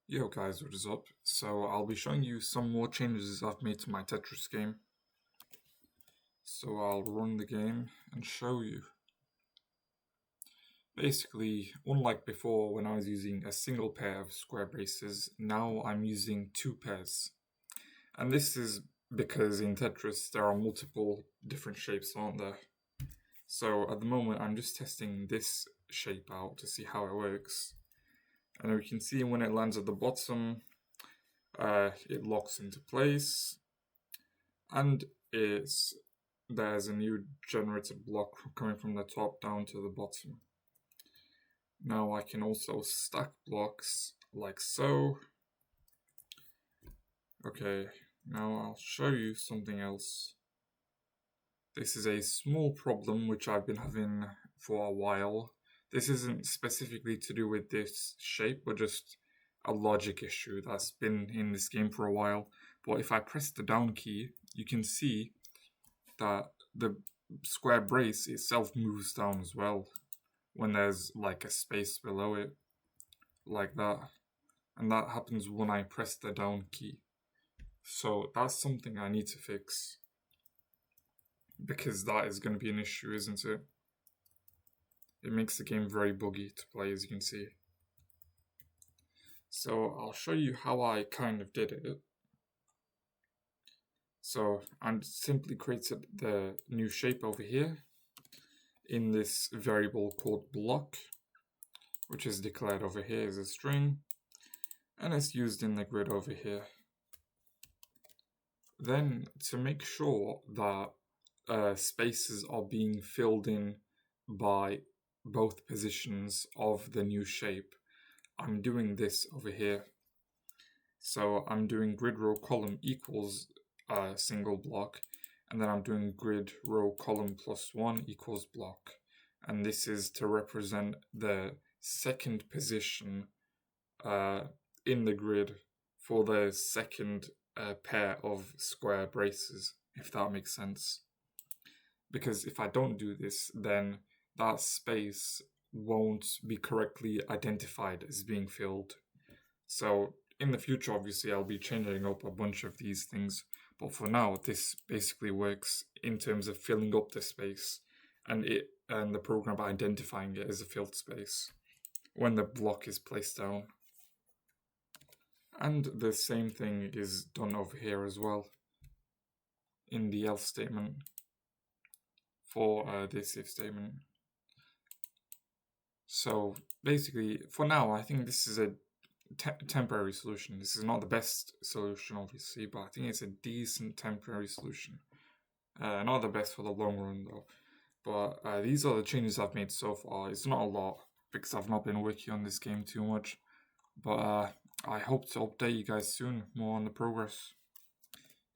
Yo guys, what is up? So I'll be showing you some more changes I've made to my Tetris game. So I'll run the game and show you. Basically, unlike before when I was using a single pair of square braces, now I'm using two pairs. And this is because in Tetris there are multiple different shapes, aren't there? So at the moment I'm just testing this shape out to see how it works. And we can see when it lands at the bottom, it locks into place, and there's a new generated block coming from the top down to the bottom. Now I can also stack blocks like so. Okay, now I'll show you something else. This is a small problem which I've been having for a while. This isn't specifically to do with this shape, but just a logic issue that's been in this game for a while. But if I press the down key, you can see that the square brace itself moves down as well when there's like a space below it, like that. And that happens when I press the down key. So that's something I need to fix, because that is going to be an issue, isn't it? It makes the game very buggy to play, as you can see. So I'll show you how I kind of did it. So I simply created the new shape over here in this variable called block, which is declared over here as a string, and it's used in the grid over here. Then, to make sure that spaces are being filled in by both positions of the new shape, I'm doing this over here. So I'm doing grid row column equals single block, and then I'm doing grid row column plus 1 equals block, and this is to represent the second position in the grid for the second pair of square braces, if that makes sense. Because if I don't do this, then that space won't be correctly identified as being filled. So in the future, obviously, I'll be changing up a bunch of these things, but for now, this basically works in terms of filling up the space and the program identifying it as a filled space when the block is placed down. And the same thing is done over here as well in the else statement for this if statement. So basically, for now, I think this is a temporary solution. This is not the best solution, obviously, but I think it's a decent temporary solution. Not the best for the long run, though. But these are the changes I've made so far. It's not a lot, because I've not been working on this game too much. But I hope to update you guys soon, more on the progress.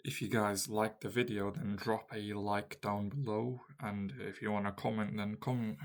If you guys liked the video, then drop a like down below, and if you want to comment, then comment.